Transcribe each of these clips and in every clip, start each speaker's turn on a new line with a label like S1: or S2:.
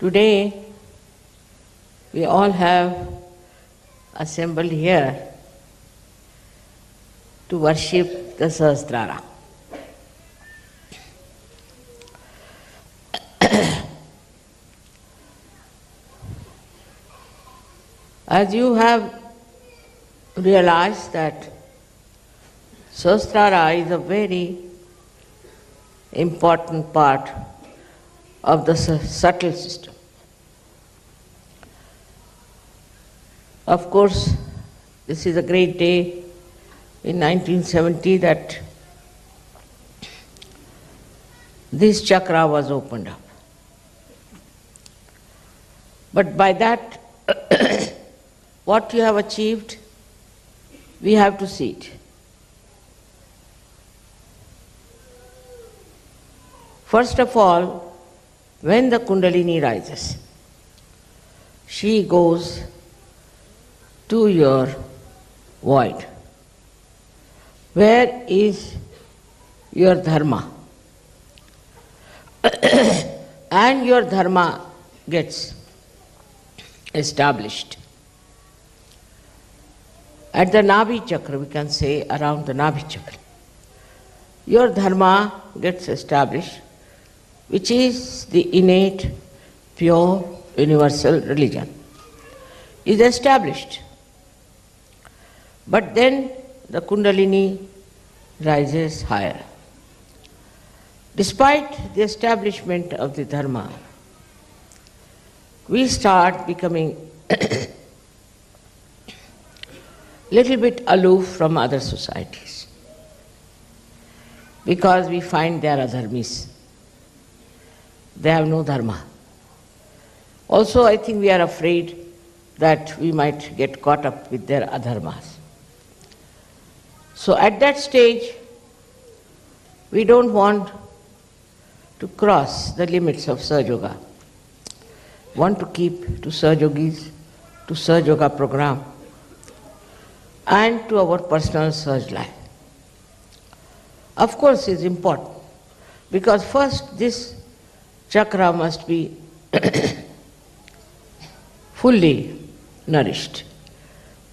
S1: Today, we all have assembled here to worship the Sahasrara. As you have realized that Sahasrara is a very important part of the subtle system. Of course, this is a great day in 1970 that this chakra was opened up. But by that, what you have achieved, we have to see it. First of all, when the Kundalini rises, she goes to your void. Where is your dharma? And your dharma gets established. At the Nabhi Chakra, we can say around the Nabhi Chakra, your dharma gets established, which is the innate, pure, universal religion, is established. But then the Kundalini rises higher. Despite the establishment of the dharma, we start becoming little bit aloof from other societies because we find they are adharmis. They have no dharma. Also, I think we are afraid that we might get caught up with their adharmas. So at that stage, we don't want to cross the limits of Sahaja Yoga. Want to keep to Sahaja Yogis, to Sahaja Yoga program, and to our personal Sahaja life. Of course, it's important because first this chakra must be fully nourished.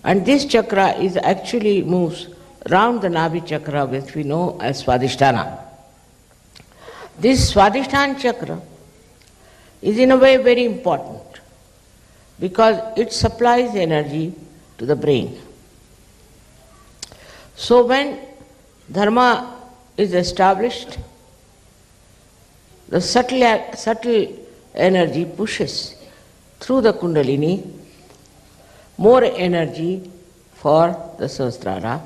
S1: And this chakra is actually moves round the Nabhi chakra, which we know as Swadhisthana. This Swadhisthana chakra is in a way very important because it supplies energy to the brain. So when dharma is established, the subtle energy pushes through the Kundalini more energy for the Sahasrara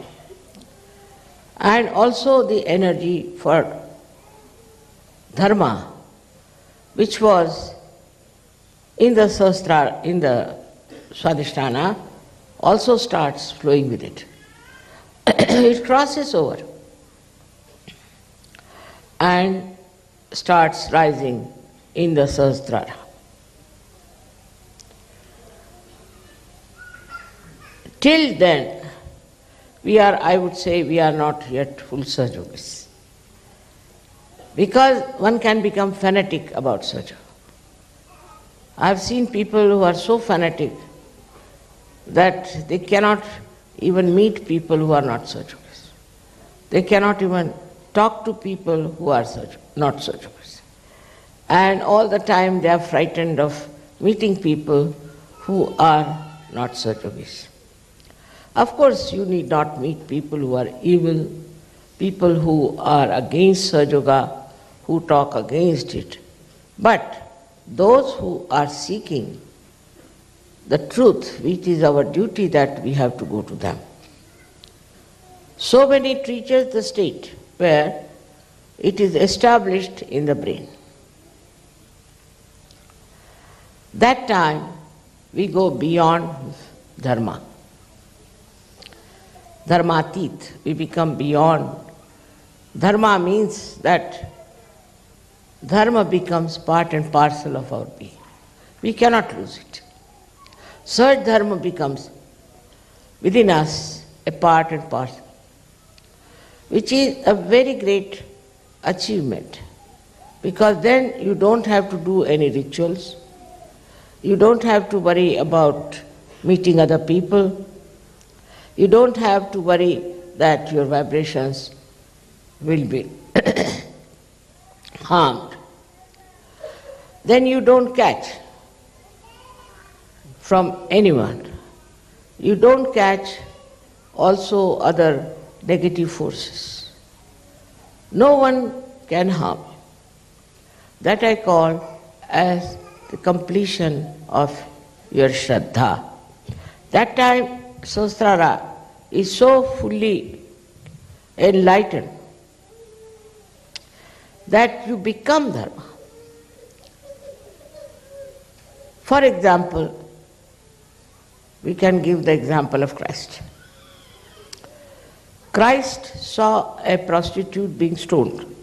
S1: and also the energy for dharma, which was in the Sahasrara, in the Swadhisthana, also starts flowing with it. It crosses over and starts rising in the Sahasrara. Till then, I would say, we are not yet full Sahaja Yogis. Because one can become fanatic about Sahaja. I have seen people who are so fanatic that they cannot even meet people who are not Sahaja Yogis. They cannot even talk to people who are not Sahaja Yogis. And all the time they are frightened of meeting people who are not Sahaja Yogis. Of course, you need not meet people who are evil, people who are against Sahaja Yoga, who talk against it. But those who are seeking the truth, which is our duty that we have to go to them. So when it reaches the state where it is established in the brain, that time we go beyond dharma. Dharmatit, we become beyond. Dharma means that dharma becomes part and parcel of our being. We cannot lose it. Such dharma becomes within us a part and parcel, which is a very great achievement, because then you don't have to do any rituals, You don't have to worry about meeting other people. You don't have to worry that your vibrations will be harmed. Then you don't catch from anyone. You don't catch also other negative forces. No one can harm you. That I call as the completion of your Shraddha. That time Sahasrara is so fully enlightened that you become Dharma. For example, we can give the example of Christ. Christ saw a prostitute being stoned.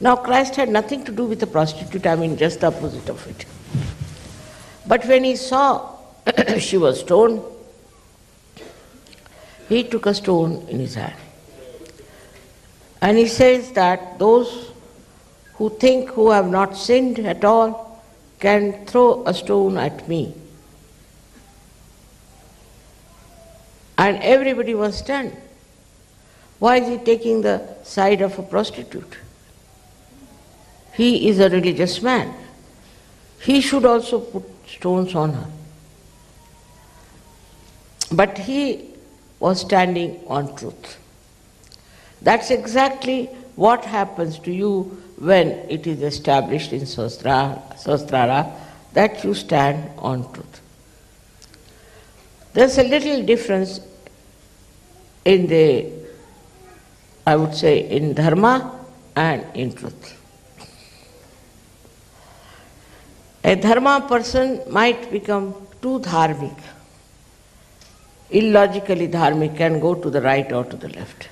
S1: Now Christ had nothing to do with the prostitute, just the opposite of it. But when he saw she was stoned, he took a stone in his hand. And he says that those who think who have not sinned at all can throw a stone at me. And everybody was stunned. Why is he taking the side of a prostitute? He is a religious man. He should also put stones on her. But he was standing on truth. That's exactly what happens to you when it is established in Sahasrara that you stand on truth. There's a little difference in in dharma and in truth. A dharma person might become too dharmic, illogically dharmic, and go to the right or to the left.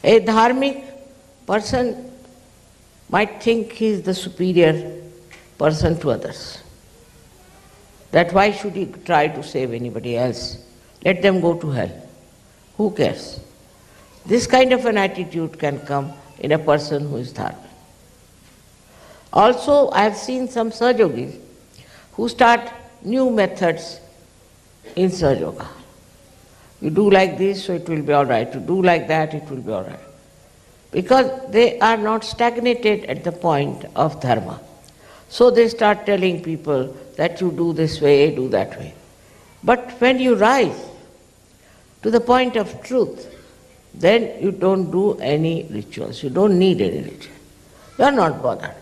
S1: A dharmic person might think he is the superior person to others. That why should he try to save anybody else? Let them go to hell. Who cares? This kind of an attitude can come in a person who is dharmic. Also, I have seen some Sahaja Yogis who start new methods in Sahaja Yoga. You do like this, so it will be all right. You do like that, it will be all right. Because they are not stagnated at the point of dharma. So they start telling people that you do this way, do that way. But when you rise to the point of truth, then you don't do any rituals. You don't need any ritual. You are not bothered.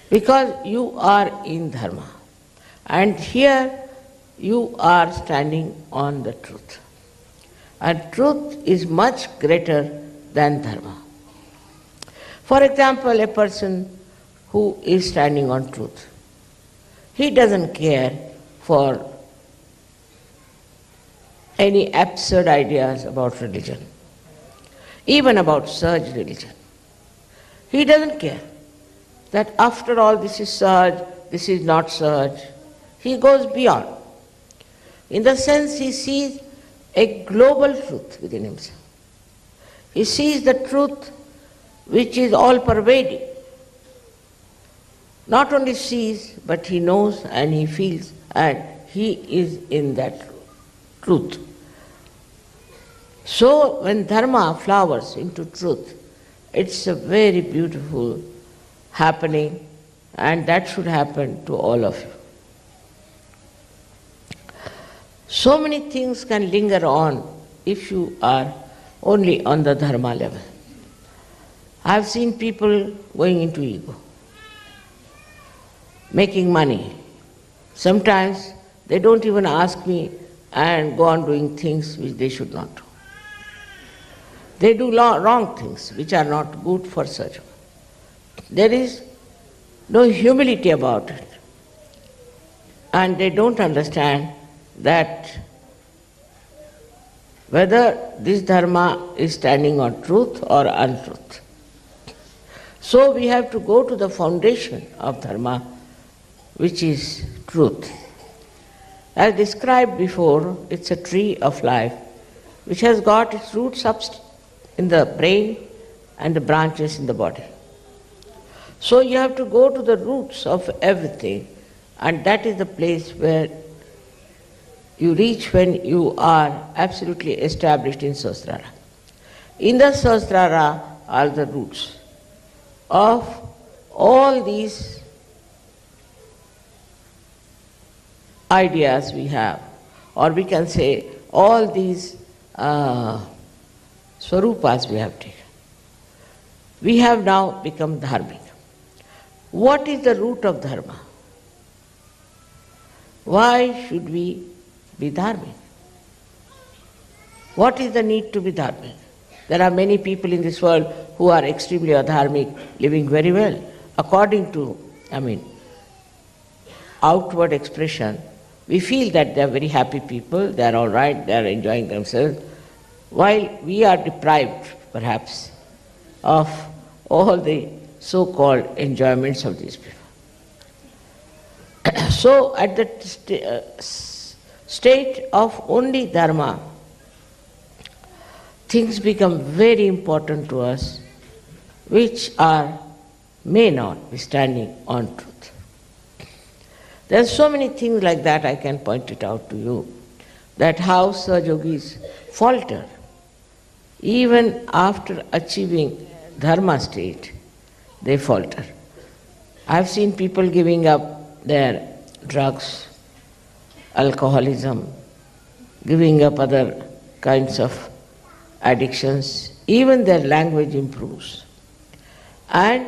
S1: Because you are in dharma. And here you are standing on the truth. And truth is much greater than dharma. For example, a person who is standing on truth, he doesn't care for any absurd ideas about religion, even about Sahaj religion. He doesn't care that after all this is Sahaj, this is not Sahaj. He goes beyond. In the sense he sees a global truth within himself. He sees the truth which is all pervading. Not only sees, but he knows and he feels, and he is in that truth. So when dharma flowers into truth, it's a very beautiful happening, and that should happen to all of you. So many things can linger on if you are only on the dharma level. I have seen people going into ego, making money. Sometimes they don't even ask me and go on doing things which they should not do. They do wrong things which are not good for such. There is no humility about it. And they don't understand that whether this dharma is standing on truth or untruth. So we have to go to the foundation of dharma, which is truth. As described before, it's a tree of life which has got its roots up in the brain and the branches in the body. So you have to go to the roots of everything, and that is the place where you reach when you are absolutely established in Sahasrara. In the Sahasrara are the roots of all these ideas we have, or we can say all these swarupas we have taken. We have now become dharmic. What is the root of dharma? Why should we be dharmic? What is the need to be dharmic? There are many people in this world who are extremely adharmic, living very well, according to, outward expression. We feel that they are very happy people, they are all right, they are enjoying themselves, while we are deprived, perhaps, of all the so-called enjoyments of these people. So, at the state of only dharma, things become very important to us, which may not be standing on truth. There are so many things like that, I can point it out to you, that how Sahajogis falter even after achieving dharma state, they falter. I have seen people giving up their drugs, alcoholism, giving up other kinds of addictions, even their language improves. And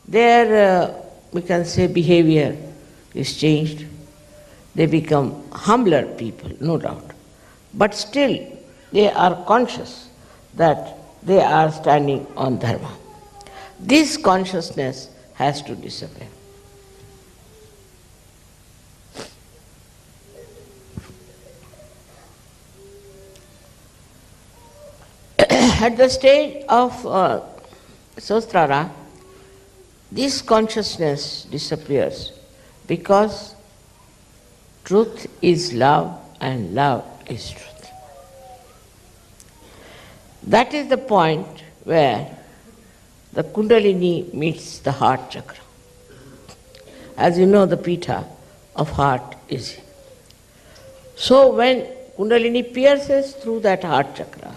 S1: their, we can say, behavior is changed. They become humbler people, no doubt. But still, they are conscious that they are standing on dharma. This consciousness has to disappear. At the stage of Sahasrara, this consciousness disappears because truth is love and love is truth. That is the point where the Kundalini meets the heart chakra. As you know, the pita of heart is here. So when Kundalini pierces through that heart chakra,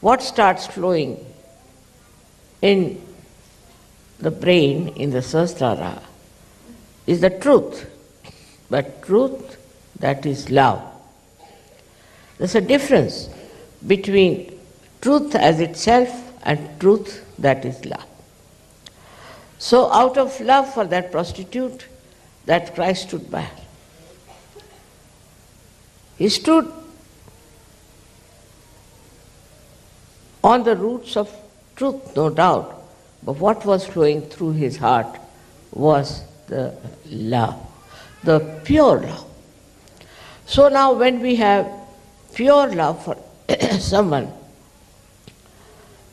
S1: what starts flowing in the brain, in the Sahasrara, is the truth, but truth that is love. There's a difference between truth as itself and truth that is love. So out of love for that prostitute, that Christ stood by her. He stood on the roots of truth, no doubt, but what was flowing through his heart was the love, the pure love. So now when we have pure love for someone,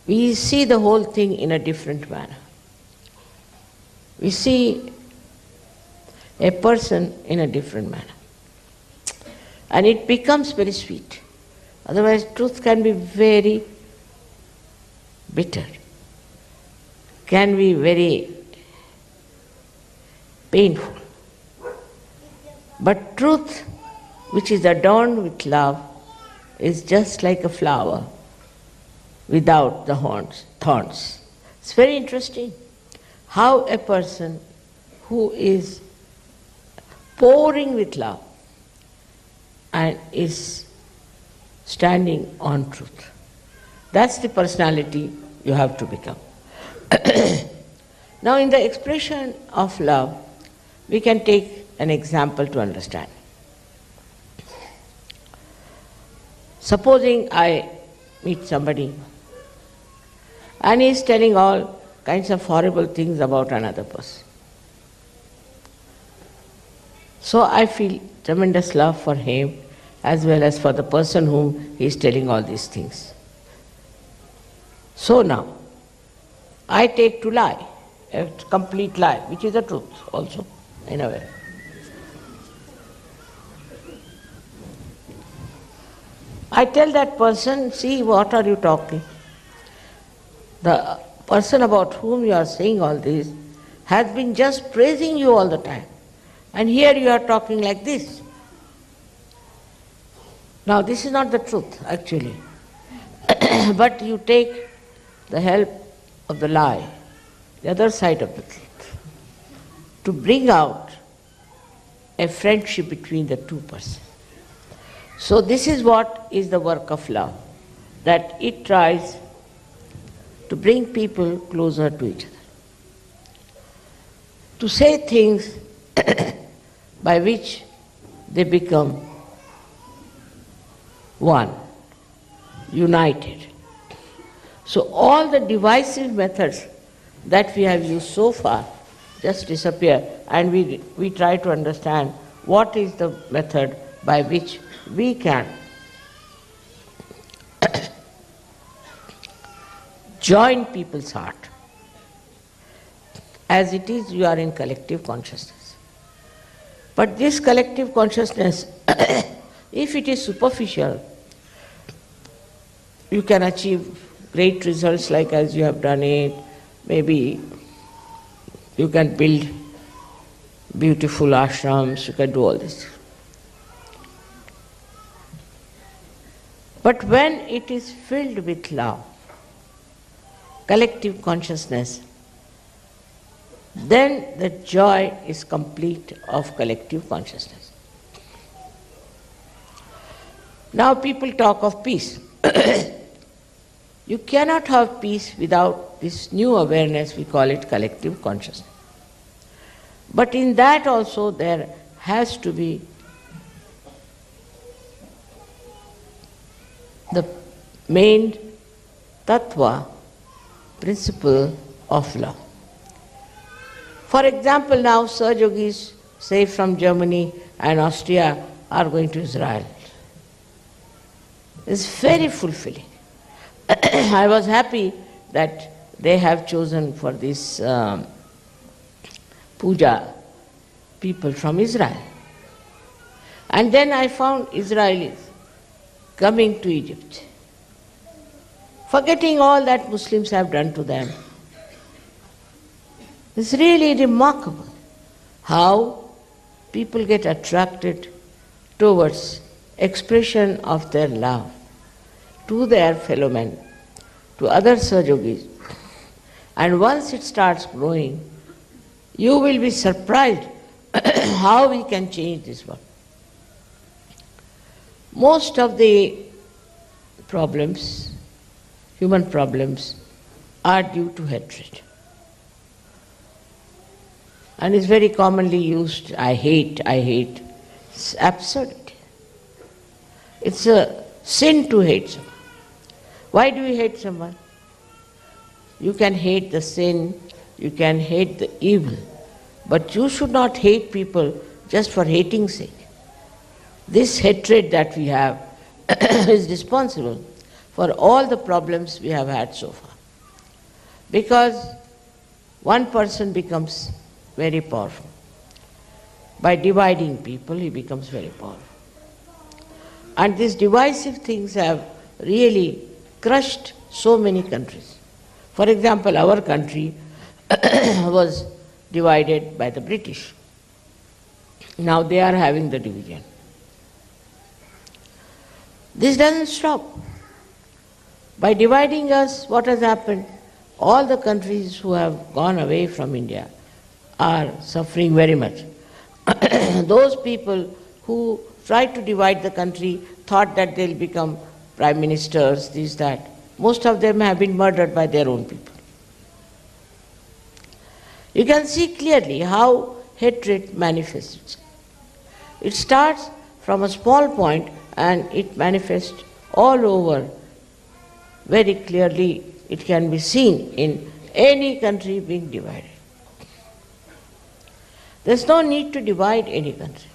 S1: we see the whole thing in a different manner. We see a person in a different manner. And it becomes very sweet. Otherwise, truth can be very bitter, can be very painful. But truth, which is adorned with love, is just like a flower without the thorns. It's very interesting how a person who is pouring with love and is standing on truth. That's the personality you have to become. Now, in the expression of love, we can take an example to understand. Supposing I meet somebody and he is telling all kinds of horrible things about another person. So I feel tremendous love for him as well as for the person whom he is telling all these things. So now, I take to lie, a complete lie, which is the truth also, in a way. I tell that person, see, what are you talking? The person about whom you are saying all this has been just praising you all the time. And here you are talking like this. Now this is not the truth actually. But you take the help of the lie, the other side of the truth, to bring out a friendship between the two persons. So this is what is the work of love, that it tries to bring people closer to each other, to say things by which they become one, united. So all the divisive methods that we have used so far just disappear, and we try to understand what is the method by which we can join people's heart. As it is, you are in collective consciousness. But this collective consciousness, if it is superficial, you can achieve great results like as you have done it. Maybe you can build beautiful ashrams, you can do all this. But when it is filled with love, collective consciousness, then the joy is complete of collective consciousness. Now people talk of peace. You cannot have peace without this new awareness, we call it collective consciousness. But in that also there has to be the main tattva, principle of love. For example, now Sahajogis, say from Germany and Austria, are going to Israel. It's very fulfilling. I was happy that they have chosen for this puja people from Israel. And then I found Israelis coming to Egypt, forgetting all that Muslims have done to them. It's really remarkable how people get attracted towards expression of their love to their fellow men, to other Sahajogis. And once it starts growing, you will be surprised how we can change this world. Most of the problems, human problems, are due to hatred. And it's very commonly used, I hate. It's absurdity. It's a sin to hate someone. Why do you hate someone? You can hate the sin, you can hate the evil, but you should not hate people just for hating's sake. This hatred that we have is responsible for all the problems we have had so far. Because one person becomes very powerful. By dividing people, he becomes very powerful. And these divisive things have really crushed so many countries. For example, our country was divided by the British. Now they are having the division. This doesn't stop. By dividing us, what has happened? All the countries who have gone away from India are suffering very much. Those people who tried to divide the country thought that they'll become prime ministers, this, that. Most of them have been murdered by their own people. You can see clearly how hatred manifests. It starts from a small point and it manifests all over. Very clearly it can be seen in any country being divided. There's no need to divide any country.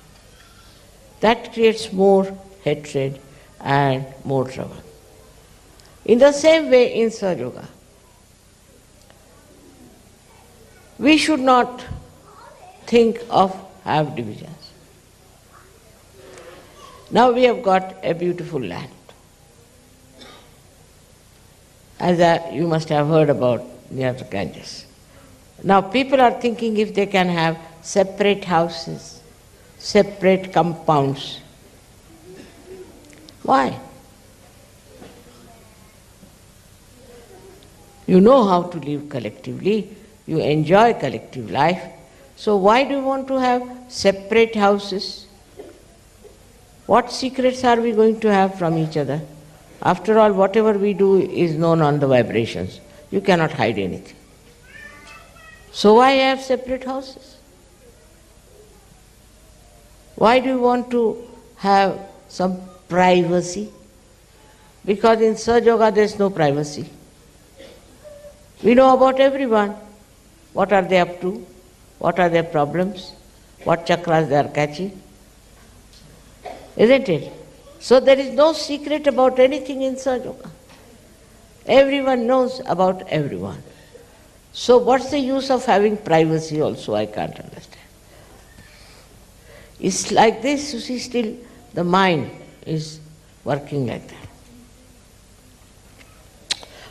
S1: That creates more hatred and more trouble. In the same way in Sahaja Yoga, we should not think of have divisions. Now we have got a beautiful land. As you must have heard about near the Ganges. Now people are thinking if they can have separate houses, separate compounds. Why? You know how to live collectively, you enjoy collective life, so why do you want to have separate houses? What secrets are we going to have from each other? After all, whatever we do is known on the vibrations. You cannot hide anything. So why have separate houses? Why do you want to have some privacy? Because in Sahaja Yoga there is no privacy. We know about everyone. What are they up to? What are their problems? What chakras they are catching? Isn't it? So there is no secret about anything in Sahaja Yoga. Everyone knows about everyone. So what's the use of having privacy also? I can't understand. It's like this, you see, still the mind is working like that.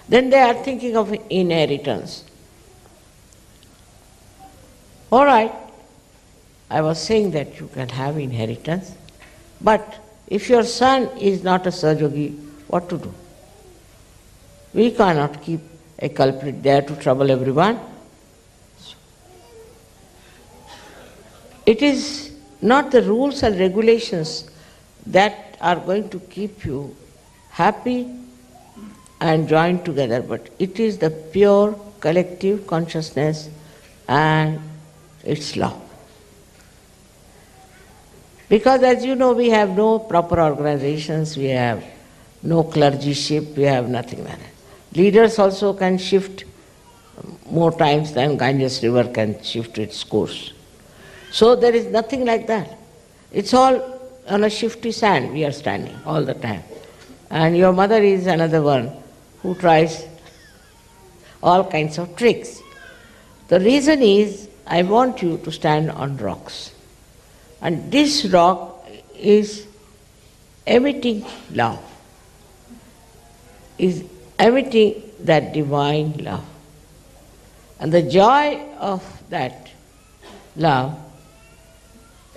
S1: Then they are thinking of inheritance. All right, I was saying that you can have inheritance, but if your son is not a Sahaja Yogi, what to do? We cannot keep a culprit there to trouble everyone. It is not the rules and regulations that are going to keep you happy and joined together, but it is the pure collective consciousness and its love. Because as you know, we have no proper organizations, we have no clergyship, we have nothing like that. Leaders also can shift more times than Ganges river can shift its course. So there is nothing like that. It's all on a shifty sand we are standing all the time. And your mother is another one who tries all kinds of tricks. The reason is, I want you to stand on rocks. And this rock is emitting love, is emitting that divine love. And the joy of that love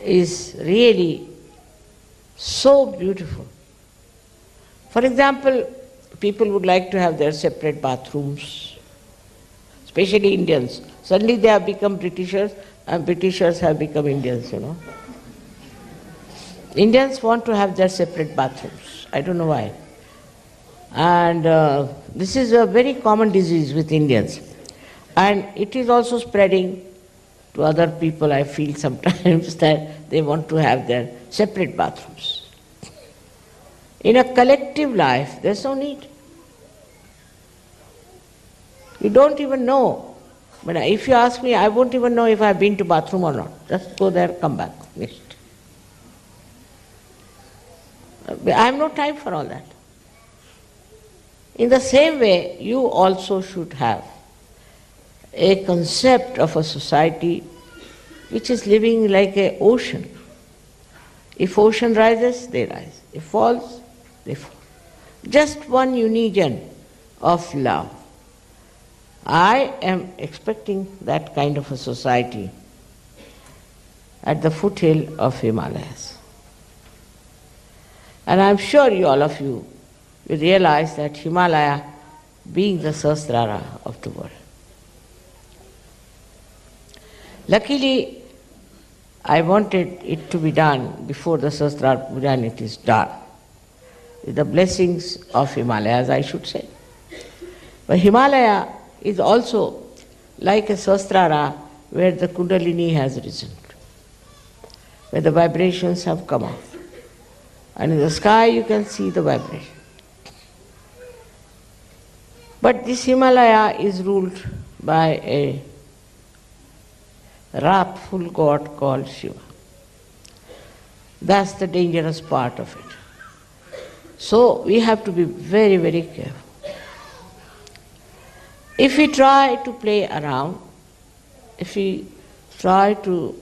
S1: is really so beautiful. For example, people would like to have their separate bathrooms, especially Indians. Suddenly they have become Britishers, and Britishers have become Indians, you know. Indians want to have their separate bathrooms. I don't know why. And this is a very common disease with Indians. And it is also spreading to other people, I feel sometimes, that they want to have their separate bathrooms. In a collective life, there's no need. You don't even know. But if you ask me, I won't even know if I've been to bathroom or not. Just go there, come back, finished. I have no time for all that. In the same way, you also should have a concept of a society which is living like an ocean. If ocean rises, they rise. If falls, they fall. Just one union of love. I am expecting that kind of a society at the foothill of Himalayas. And I'm sure you, all of you, will realize that Himalaya being the Sahasrara of the world. Luckily, I wanted it to be done before the Sahasrara Puja, and it is done. With the blessings of Himalayas, I should say. But Himalaya is also like a Sahasrara where the Kundalini has risen, where the vibrations have come out. And in the sky you can see the vibration. But this Himalaya is ruled by a wrathful god called Shiva. That's the dangerous part of it. So we have to be very, very careful. If we try to play around, if we try to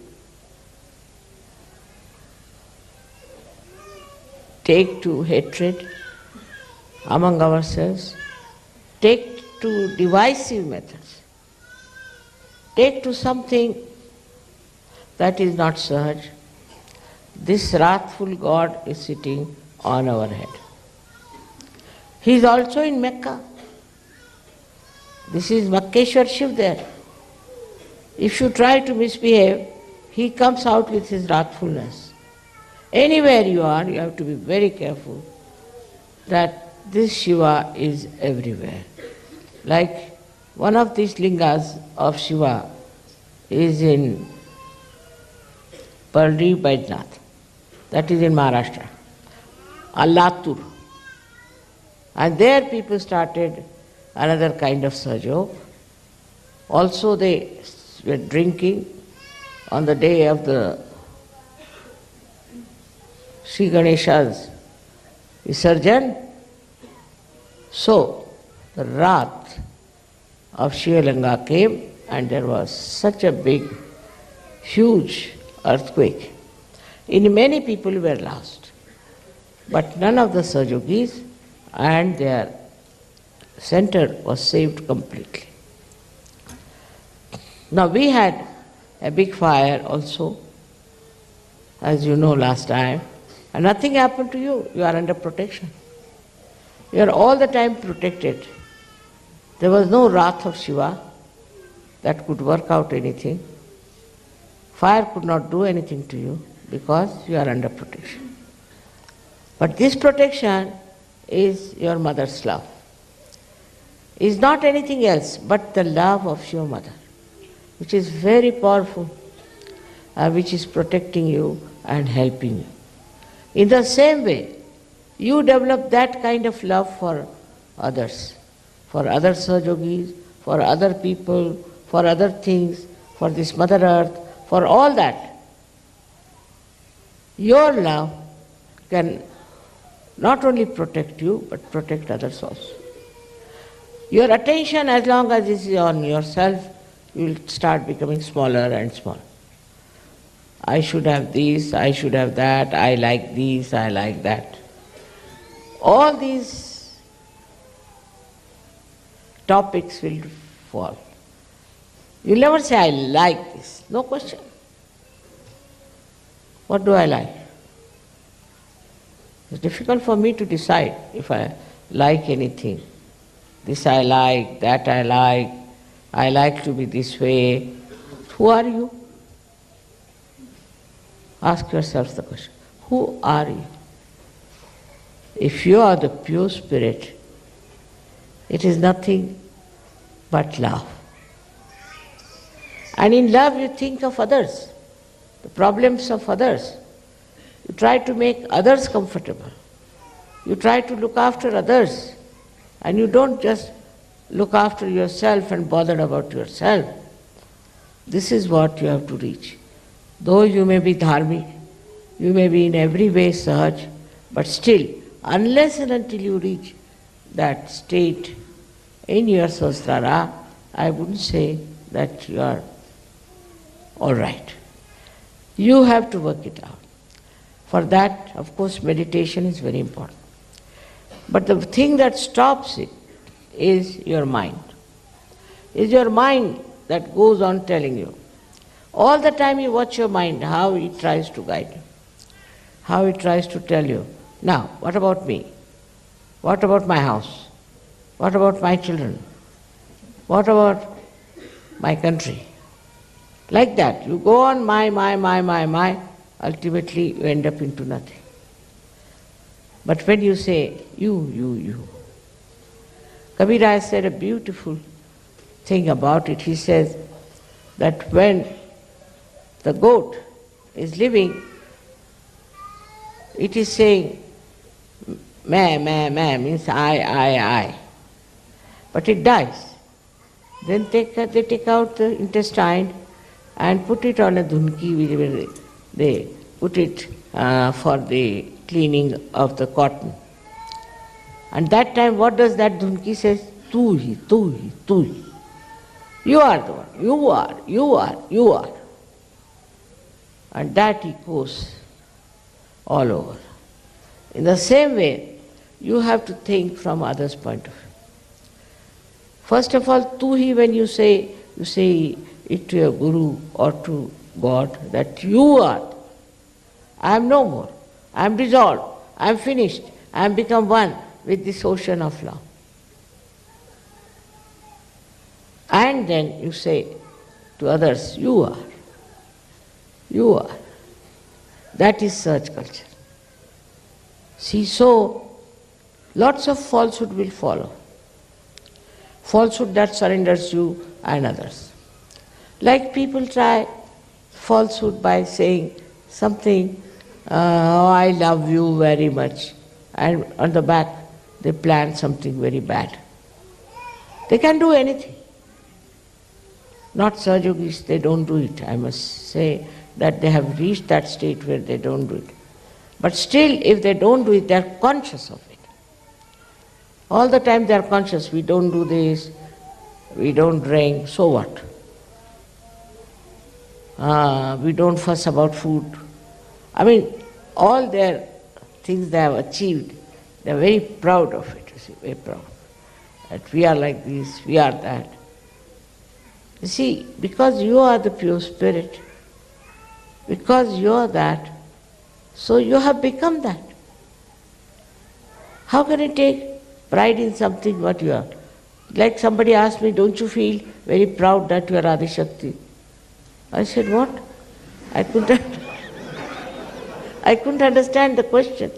S1: take to hatred among ourselves, take to divisive methods, take to something that is not Sahaj. This wrathful God is sitting on our head. He is also in Mecca. This is Makkeshwar Shiv there. If you try to misbehave, he comes out with his wrathfulness. Anywhere you are, you have to be very careful that this Shiva is everywhere. Like one of these lingas of Shiva is in Parli Baidnath, that is in Maharashtra, Alatur. And there people started another kind of Sahajog. Also they were drinking on the day of the Sri Ganesha's Visarjan. So the wrath of Shivalanga came and there was such a big, huge earthquake. In many people were lost, but none of the Sahajogis and their center was saved completely. Now we had a big fire also, as you know last time, and nothing happened to you. You are under protection. You are all the time protected. There was no wrath of Shiva that could work out anything. Fire could not do anything to you because you are under protection. But this protection is your mother's love. Is not anything else but the love of your mother, which is very powerful, which is protecting you and helping you. In the same way, you develop that kind of love for others, for other Sahajogis, for other people, for other things, for this Mother Earth, for all that. Your love can not only protect you, but protect others also. Your attention, as long as it is on yourself, you will start becoming smaller and smaller. I should have this, I should have that, I like this, I like that. All these topics will fall. You will never say, I like this. No question. What do I like? It's difficult for me to decide if I like anything. This I like, that I like to be this way. Who are you? Ask yourself the question. Who are you? If you are the pure spirit, it is nothing but love. And in love you think of others, the problems of others. You try to make others comfortable. You try to look after others. And you don't just look after yourself and bother about yourself. This is what you have to reach. Though you may be dharmic, you may be in every way Sahaj, but still, unless and until you reach that state in your Sahasrara, I wouldn't say that you are all right. You have to work it out. For that, of course, meditation is very important. But the thing that stops it is your mind. Is your mind that goes on telling you. All the time you watch your mind, how it tries to guide you, how it tries to tell you, now, what about me? What about my house? What about my children? What about my country? Like that, you go on my, ultimately you end up into nothing. But when you say, you. Kabir has said a beautiful thing about it. He says that when the goat is living, it is saying, meh, means I. But it dies. Then they take out the intestine and put it on a dhunki, where they put it for the cleaning of the cotton. And that time, what does that dhunki say? Tu hi. You are the one. You are. And that echoes all over. In the same way, you have to think from others' point of view. First of all, tu hi, when you say it to your Guru or to God that you are. I am no more. I am dissolved. I am finished. I am become one with this ocean of love. And then you say to others, you are. You are. That is search culture. See, so lots of falsehood will follow. Falsehood that surrenders you and others. Like people try falsehood by saying something, oh, I love you very much, and on the back they plan something very bad. They can do anything. Not Sahajogis, they don't do it. I must say that they have reached that state where they don't do it. But still, if they don't do it, they are conscious of it. All the time they are conscious, we don't do this, we don't drink, so what? We don't fuss about food. I mean, all their things they have achieved, they are very proud of it, you see, very proud. That we are like this, we are that. You see, because you are the pure spirit, because you are that, so you have become that. How can you take pride in something what you are? Like somebody asked me, don't you feel very proud that you are Adi Shakti? I said, what? I couldn't understand the question.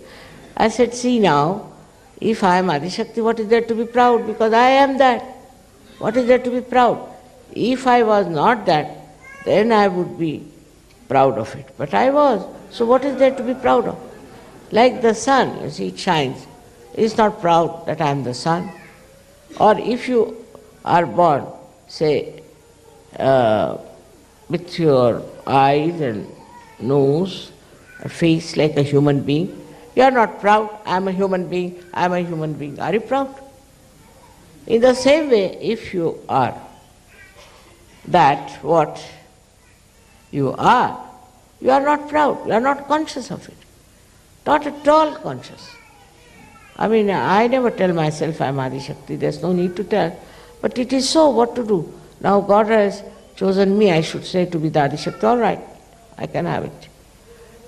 S1: I said, see now, if I am Adi Shakti, what is there to be proud? Because I am that. What is there to be proud? If I was not that, then I would be proud of it. But I was. So what is there to be proud of? Like the sun, you see, it shines. It's not proud that I am the sun. Or if you are born, say, with your eyes and nose, a face like a human being, you are not proud, I am a human being, I am a human being. Are you proud? In the same way, if you are that what you are not proud, you are not conscious of it. Not at all conscious. I mean, I never tell myself I am Adi Shakti, there's no need to tell. But it is so, what to do? Now God has chosen me, I should say, to be the Adi Shakti, all right, I can have it.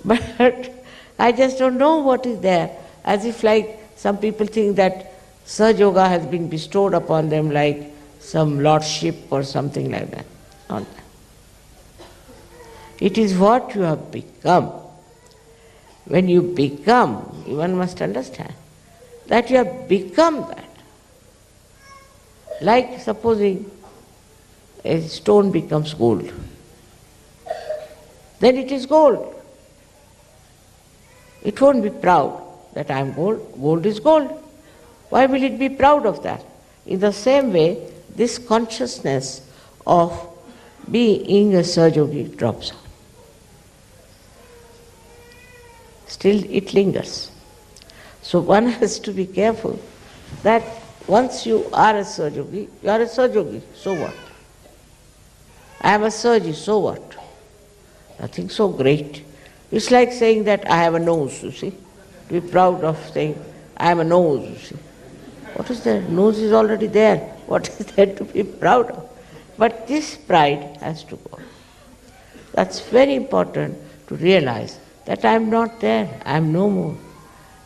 S1: But I just don't know what is there. As if like some people think that Sahaja Yoga has been bestowed upon them like some lordship or something like that. Not that. It is what you have become. When you become, one must understand that you have become that. Like supposing a stone becomes gold, then it is gold. It won't be proud that I am gold. Gold is gold. Why will it be proud of that? In the same way, this consciousness of being a Sahaja drops out. Still it lingers. So one has to be careful that once you are a Sahaja, you are a Sahaja, so what? I am a Sahaji, so what? Nothing so great. It's like saying that I have a nose, you see. To be proud of saying, I am a nose, you see. What is there? Nose is already there. What is there to be proud of? But this pride has to go. That's very important to realize that I am not there, I am no more.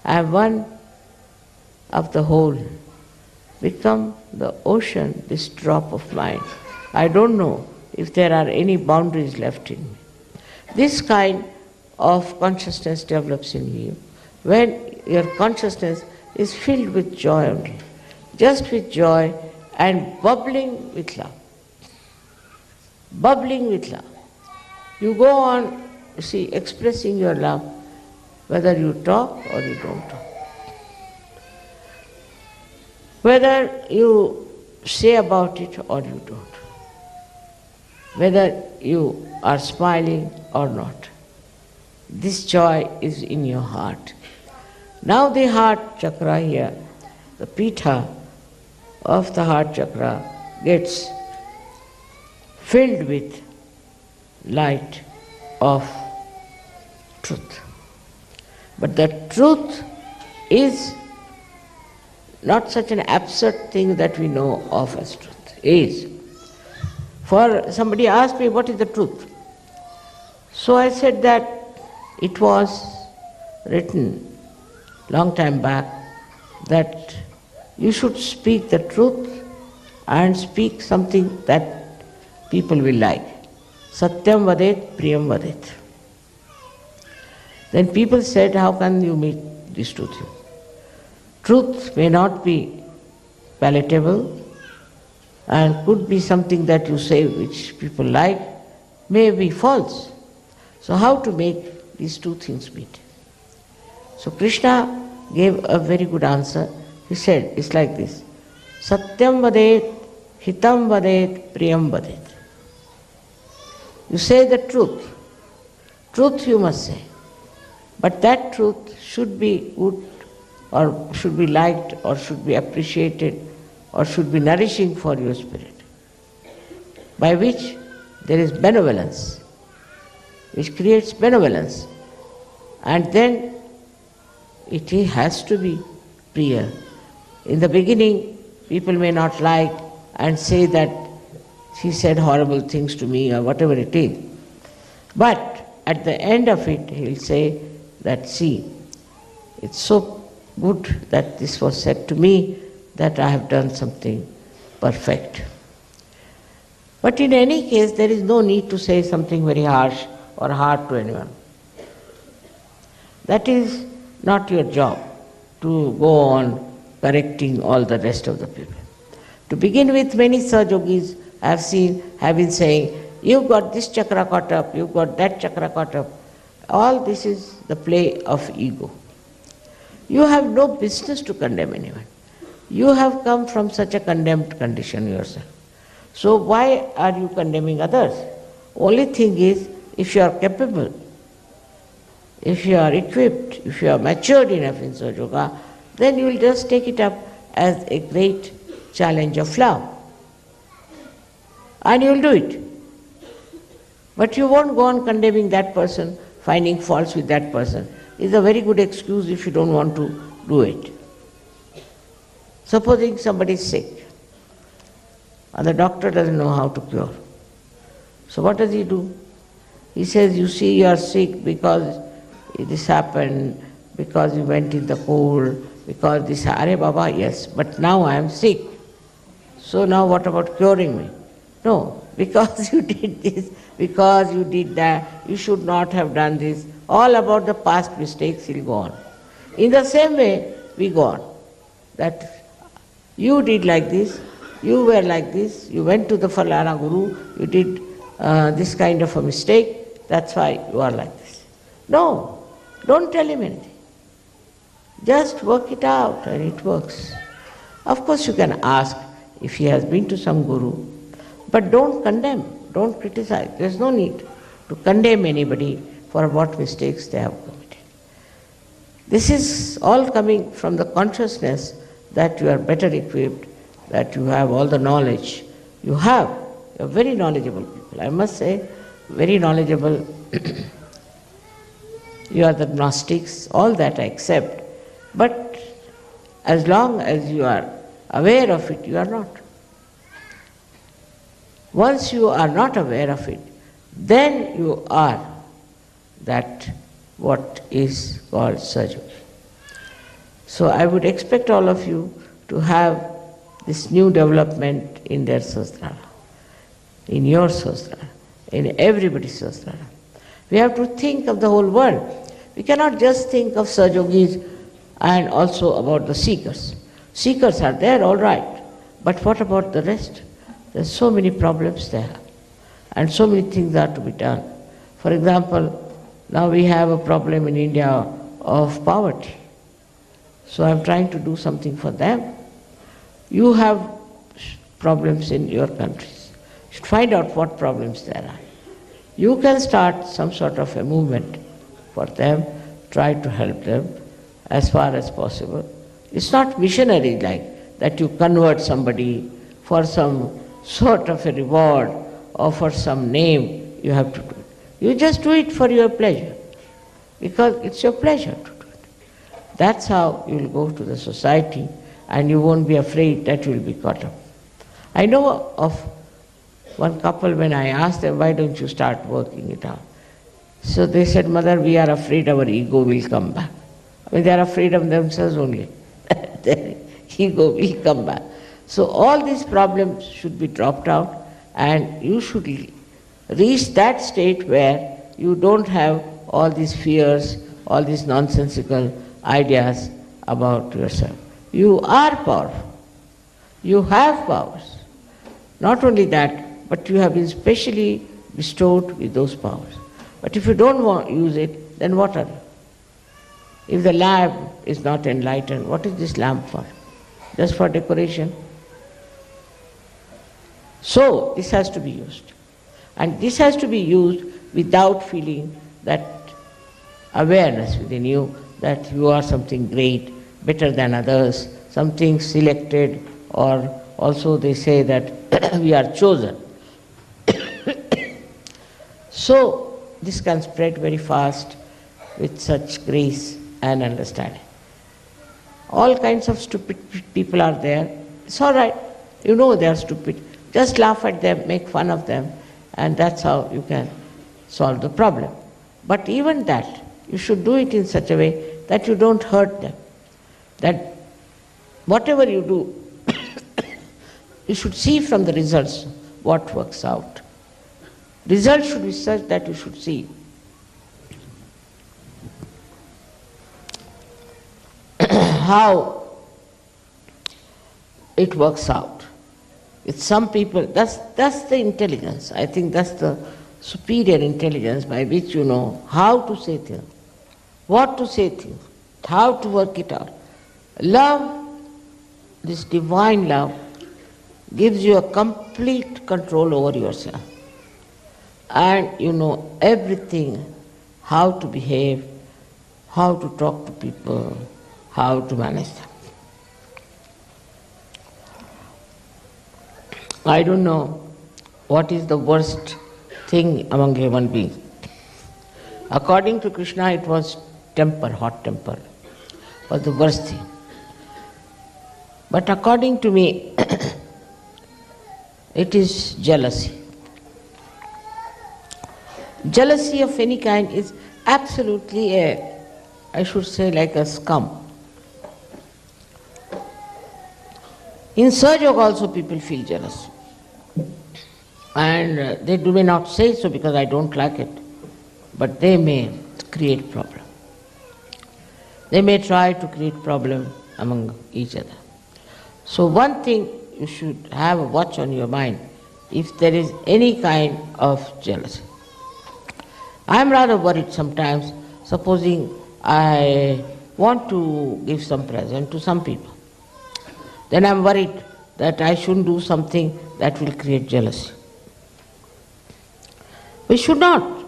S1: I am one of the whole. Become the ocean, this drop of mine. I don't know if there are any boundaries left in me. This kind of consciousness develops in you when your consciousness is filled with joy only, just with joy and bubbling with love. Bubbling with love. You go on, you see, expressing your love, whether you talk or you don't talk. Whether you say about it or you don't. Whether you are smiling or not. This joy is in your heart. Now the heart chakra here, the pita of the heart chakra gets filled with light of truth. But the truth is not such an absurd thing that we know of as truth. Is. For somebody asked me, what is the truth? So I said that it was written long time back that you should speak the truth and speak something that people will like. Satyam vadet, priyam vadet. Then people said, how can you meet these two things? Truth may not be palatable and could be something that you say which people like, may be false. So how to make these two things meet? So Krishna gave a very good answer. He said, it's like this. Satyam vadet, hitam vadet, priyam vadet. You say the truth. Truth you must say. But that truth should be good or should be liked or should be appreciated or should be nourishing for your spirit, by which there is benevolence, which creates benevolence. And then it has to be priya. In the beginning, people may not like and say that she said horrible things to me or whatever it is. But at the end of it, he'll say that, see, it's so good that this was said to me that I have done something perfect. But in any case, there is no need to say something very harsh or hard to anyone. That is not your job, to go on correcting all the rest of the people. To begin with, many Sahajogis I have seen have been saying, you've got this chakra caught up, you've got that chakra caught up. All this is the play of ego. You have no business to condemn anyone. You have come from such a condemned condition yourself. So why are you condemning others? Only thing is, if you are capable, if you are equipped, if you are matured enough in Sahaja Yoga, then you will just take it up as a great challenge of love. And you will do it. But you won't go on condemning that person, finding faults with that person. It's a very good excuse if you don't want to do it. Supposing somebody is sick, and the doctor doesn't know how to cure. So what does he do? He says, you see, you are sick because this happened, because you went in the cold, because this, Are Baba, yes, but now I am sick. So now what about curing me? No, because you did this, because you did that, you should not have done this. All about the past mistakes will go on. In the same way, we go on. That you did like this, you were like this, you went to the Falana Guru, you did this kind of a mistake, that's why you are like this. No, don't tell him anything. Just work it out and it works. Of course you can ask if he has been to some guru, but don't condemn, don't criticize. There's no need to condemn anybody for what mistakes they have committed. This is all coming from the consciousness that you are better equipped, that you have all the knowledge. You are very knowledgeable people. I must say, very knowledgeable. You are the Gnostics, all that I accept. But as long as you are aware of it, you are not. Once you are not aware of it, then you are that what is called Sahaja. So I would expect all of you to have this new development in their Sahasrara, in your Sahasrara, in everybody's Sahasrara. We have to think of the whole world. We cannot just think of Sahajogis and also about the seekers. Seekers are there, all right, but what about the rest? There's so many problems there, and so many things are to be done. For example, now we have a problem in India of poverty. So I'm trying to do something for them. You have problems in your countries. You should find out what problems there are. You can start some sort of a movement for them, try to help them as far as possible. It's not missionary like that you convert somebody for some sort of a reward or for some name you have to do it. You just do it for your pleasure, because it's your pleasure to do it. That's how you will go to the society and you won't be afraid that you will be caught up. I know of One couple, when I asked them, why don't you start working it out? So they said, Mother, we are afraid our ego will come back. I mean, they are afraid of themselves only. Their ego will come back. So all these problems should be dropped out, and you should reach that state where you don't have all these fears, all these nonsensical ideas about yourself. You are powerful. You have powers. Not only that, but you have been specially bestowed with those powers. But if you don't want to use it, then what are you? If the lamp is not enlightened, what is this lamp for? Just for decoration? So, this has to be used. And this has to be used without feeling that awareness within you that you are something great, better than others, something selected, or also they say that we are chosen. So, this can spread very fast with such grace and understanding. All kinds of stupid people are there. It's all right. You know they are stupid. Just laugh at them, make fun of them, and that's how you can solve the problem. But even that, you should do it in such a way that you don't hurt them. That whatever you do, you should see from the results what works out. Results should be such that you should see how it works out. With some people, that's the intelligence. I think that's the superior intelligence by which you know how to say things, what to say things, how to work it out. Love, this divine love, gives you a complete control over yourself. And you know everything, how to behave, how to talk to people, how to manage them. I don't know what is the worst thing among human beings. According to Krishna, it was temper, hot temper, was the worst thing. But according to me, it is jealousy. Jealousy of any kind is absolutely I should say, like a scum. In Sahajog also people feel jealous. And they may not say so because I don't like it, but they may create problem. They may try to create problem among each other. So one thing you should have a watch on your mind if there is any kind of jealousy. I am rather worried sometimes, supposing I want to give some present to some people. Then I am worried that I shouldn't do something that will create jealousy. We should not.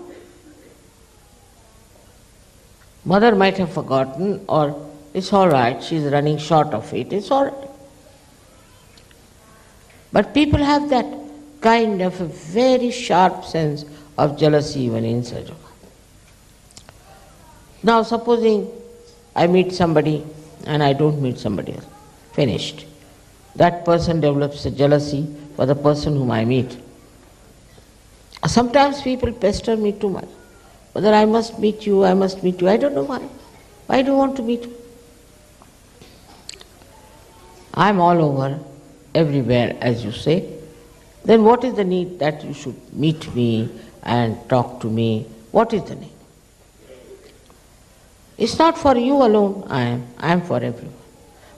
S1: Mother might have forgotten, or it's all right, she's running short of it, it's all right. But people have that kind of a very sharp sense of jealousy even in Sahaja. Now supposing I meet somebody and I don't meet somebody else, finished. That person develops a jealousy for the person whom I meet. Sometimes people pester me too much. Whether I must meet you, I must meet you. I don't know why. Why do you want to meet me? I'm all over, everywhere, as you say. Then what is the need that you should meet me and talk to me? What is the need? It's not for you alone, I am for everyone.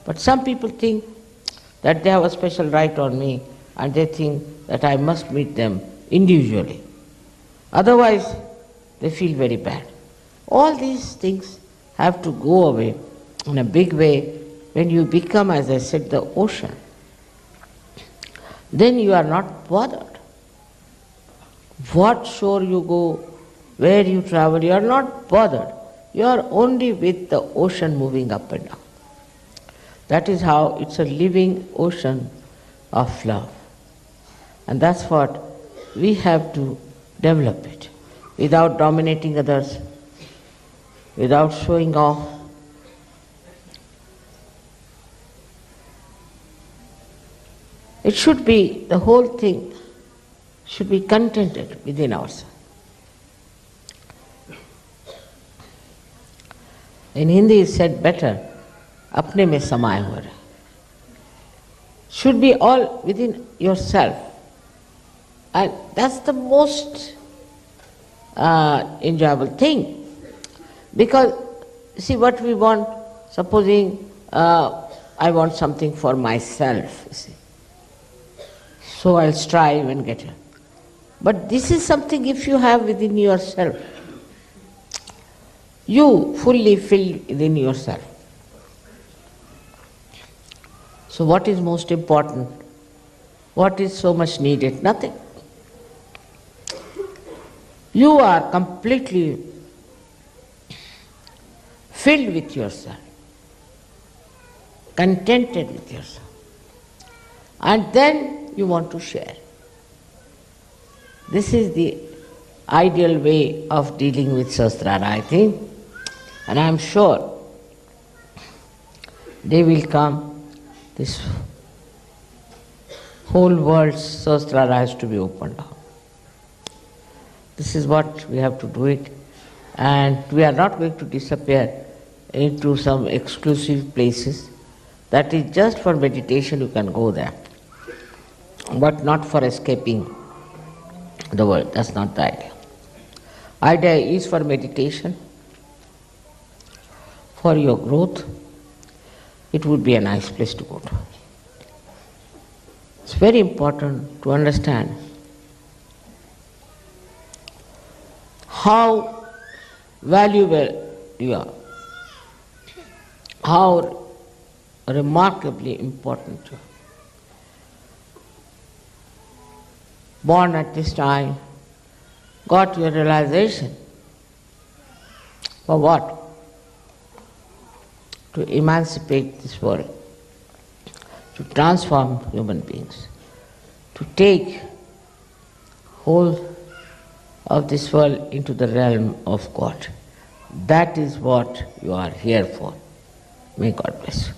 S1: But some people think that they have a special right on me and they think that I must meet them individually. Otherwise, they feel very bad. All these things have to go away in a big way when you become, as I said, the ocean. Then you are not bothered. What shore you go, where you travel, you are not bothered. You are only with the ocean moving up and down. That is how it's a living ocean of love. And that's what we have to develop it, without dominating others, without showing off. It should be, the whole thing should be contented within ourselves. In Hindi it's said better, apne mein samaye hue rahe. Should be all within yourself. And that's the most enjoyable thing. Because, see what we want, supposing I want something for myself, you see. So I'll strive and get it. But this is something if you have within yourself. You fully fill within yourself. So what is most important? What is so much needed? Nothing. You are completely filled with yourself, contented with yourself. And then you want to share. This is the ideal way of dealing with Sahasrara, I think. And I am sure they will come, this whole world's Sahasrara has to be opened up. This is what we have to do it. And we are not going to disappear into some exclusive places. That is just for meditation, you can go there. But not for escaping the world. That's not the idea. Idea is for meditation, for your growth. It would be a nice place to go to. It's very important to understand how valuable you are, how remarkably important you are. Born at this time, got your realization. For what? To emancipate this world, to transform human beings, to take whole of this world into the realm of God. That is what you are here for. May God bless you.